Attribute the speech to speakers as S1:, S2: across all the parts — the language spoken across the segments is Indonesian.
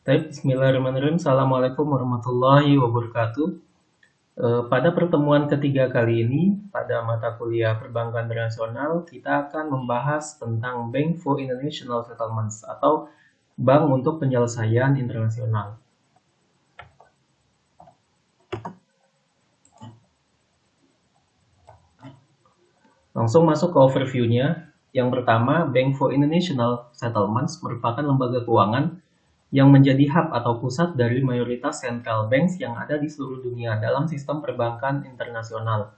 S1: Baik, Bismillahirrahmanirrahim. Assalamualaikum warahmatullahi wabarakatuh. Pada pertemuan ketiga kali ini, pada mata kuliah Perbankan Internasional, kita akan membahas tentang Bank for International Settlements atau Bank untuk Penyelesaian Internasional. Langsung masuk ke overview-nya. Yang pertama, Bank for International Settlements merupakan lembaga keuangan yang menjadi hub atau pusat dari mayoritas central banks yang ada di seluruh dunia dalam sistem perbankan internasional.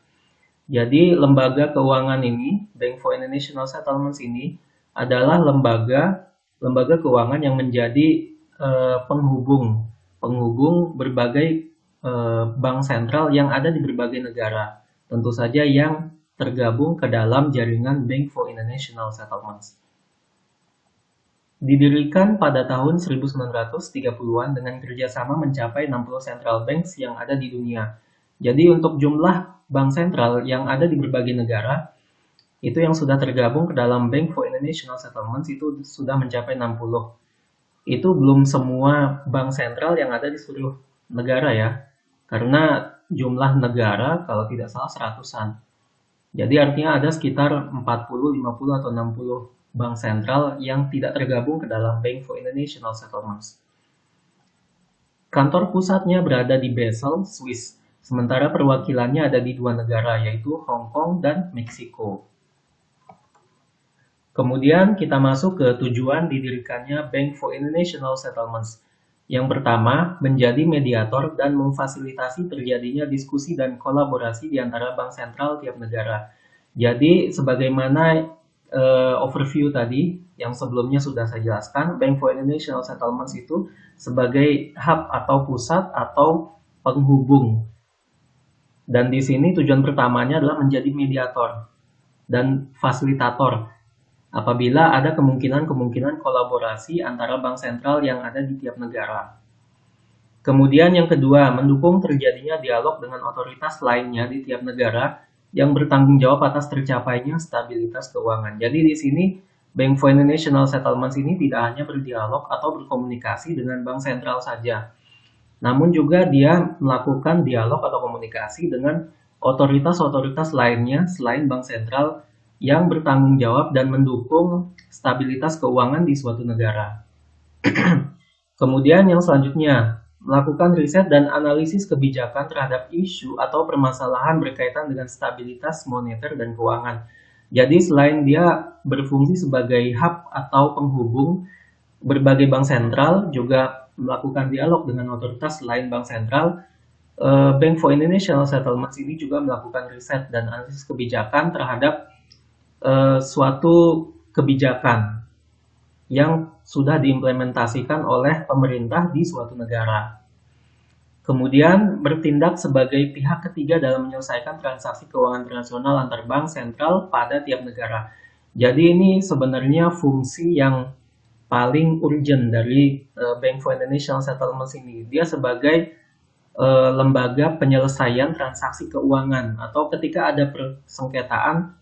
S1: Jadi lembaga keuangan ini, Bank for International Settlements ini adalah lembaga keuangan yang menjadi penghubung berbagai bank sentral yang ada di berbagai negara. Tentu saja yang tergabung ke dalam jaringan Bank for International Settlements. Didirikan pada tahun 1930-an dengan kerjasama mencapai 60 central banks yang ada di dunia. Jadi untuk jumlah bank sentral yang ada di berbagai negara, itu yang sudah tergabung ke dalam Bank for International Settlements itu sudah mencapai 60. Itu belum semua bank sentral yang ada di seluruh negara ya, karena jumlah negara kalau tidak salah seratusan. Jadi artinya ada sekitar 40, 50 atau 60 bank sentral yang tidak tergabung ke dalam Bank for International Settlements. Kantor pusatnya berada di Basel, Swiss, sementara perwakilannya ada di dua negara, yaitu Hong Kong dan Meksiko. Kemudian kita masuk ke tujuan didirikannya Bank for International Settlements. Yang pertama, menjadi mediator dan memfasilitasi terjadinya diskusi dan kolaborasi di antara bank sentral tiap negara. Jadi, sebagaimana overview tadi yang sebelumnya sudah saya jelaskan, Bank for International Settlements itu sebagai hub atau pusat atau penghubung. Dan di sini tujuan pertamanya adalah menjadi mediator dan fasilitator apabila ada kemungkinan kolaborasi antara bank sentral yang ada di tiap negara. Kemudian yang kedua, mendukung terjadinya dialog dengan otoritas lainnya di tiap negara yang bertanggung jawab atas tercapainya stabilitas keuangan. Jadi di sini Bank for International Settlements ini tidak hanya berdialog atau berkomunikasi dengan bank sentral saja, namun juga dia melakukan dialog atau komunikasi dengan otoritas-otoritas lainnya selain bank sentral yang bertanggung jawab dan mendukung stabilitas keuangan di suatu negara. Kemudian yang selanjutnya, melakukan riset dan analisis kebijakan terhadap isu atau permasalahan berkaitan dengan stabilitas moneter dan keuangan. Jadi selain dia berfungsi sebagai hub atau penghubung berbagai bank sentral, juga melakukan dialog dengan otoritas selain bank sentral, Bank for International Settlements ini juga melakukan riset dan analisis kebijakan terhadap suatu kebijakan yang sudah diimplementasikan oleh pemerintah di suatu negara. Kemudian bertindak sebagai pihak ketiga dalam menyelesaikan transaksi keuangan internasional antar bank sentral pada tiap negara. Jadi ini sebenarnya fungsi yang paling urgent dari Bank for International Settlements ini. Dia sebagai lembaga penyelesaian transaksi keuangan atau ketika ada persengketaan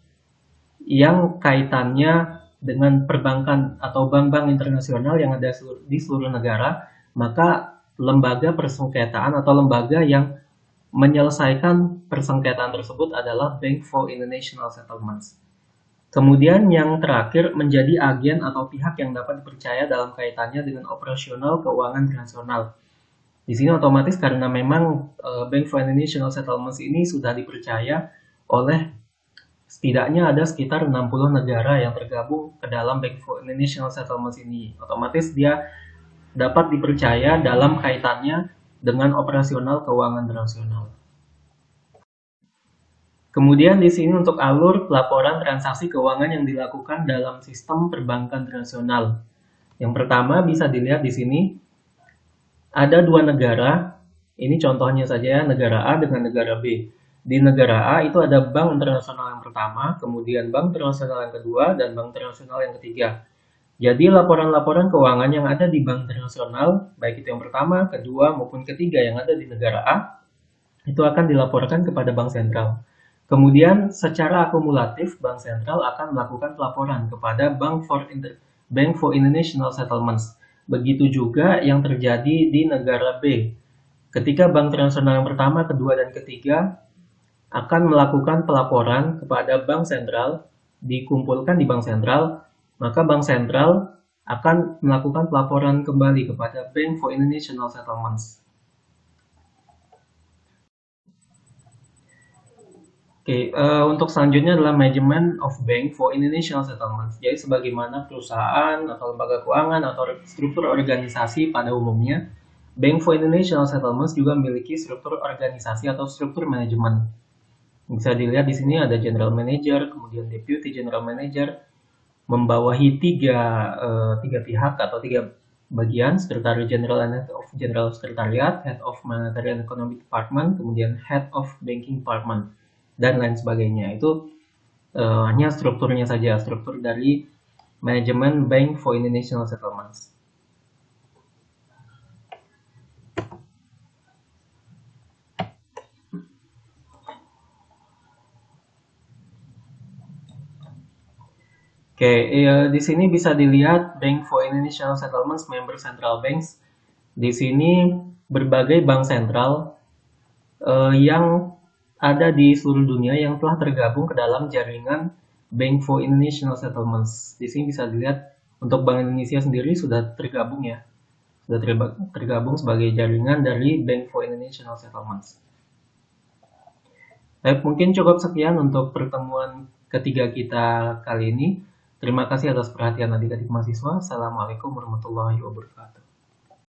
S1: yang kaitannya dengan perbankan atau bank-bank internasional yang ada di seluruh negara, maka lembaga persengketaan atau lembaga yang menyelesaikan persengketaan tersebut adalah Bank for International Settlements. Kemudian yang terakhir, menjadi agen atau pihak yang dapat dipercaya dalam kaitannya dengan operasional keuangan internasional. Di sini otomatis karena memang Bank for International Settlements ini sudah dipercaya oleh setidaknya ada sekitar 60 negara yang tergabung ke dalam Bank for International Settlements ini. Otomatis dia dapat dipercaya dalam kaitannya dengan operasional keuangan internasional. Kemudian di sini untuk alur pelaporan transaksi keuangan yang dilakukan dalam sistem perbankan internasional. Yang pertama bisa dilihat di sini ada dua negara. Ini contohnya saja negara A dengan negara B. Di negara A itu ada bank internasional yang pertama, kemudian bank internasional yang kedua, dan bank internasional yang ketiga. Jadi laporan-laporan keuangan yang ada di bank internasional, baik itu yang pertama, kedua, maupun ketiga yang ada di negara A, itu akan dilaporkan kepada bank sentral. Kemudian secara akumulatif, bank sentral akan melakukan pelaporan kepada Bank for International Settlements. Begitu juga yang terjadi di negara B. Ketika bank transnasional yang pertama, kedua, dan ketiga akan melakukan pelaporan kepada bank sentral, dikumpulkan di bank sentral, maka bank sentral akan melakukan pelaporan kembali kepada Bank for International Settlements. Oke, untuk selanjutnya adalah Management of Bank for International Settlements. Jadi sebagaimana perusahaan atau lembaga keuangan atau struktur organisasi pada umumnya, Bank for International Settlements juga memiliki struktur organisasi atau struktur manajemen. Bisa dilihat di sini ada General Manager, kemudian Deputy General Manager, membawahi tiga pihak atau tiga bagian, Secretary General and Head of General Secretariat, Head of Monetary and Economic Department, kemudian Head of Banking Department, dan lain sebagainya. Itu hanya strukturnya saja, struktur dari manajemen Bank for International Settlements. Oke, di sini bisa dilihat Bank for International Settlements member central banks. Di sini berbagai bank sentral yang ada di seluruh dunia yang telah tergabung ke dalam jaringan Bank for International Settlements. Di sini bisa dilihat untuk Bank Indonesia sendiri sudah tergabung ya, sudah tergabung sebagai jaringan dari Bank for International Settlements. Baik, mungkin cukup sekian untuk pertemuan ketiga kita kali ini. Terima kasih atas perhatian adik-adik mahasiswa. Assalamualaikum warahmatullahi wabarakatuh.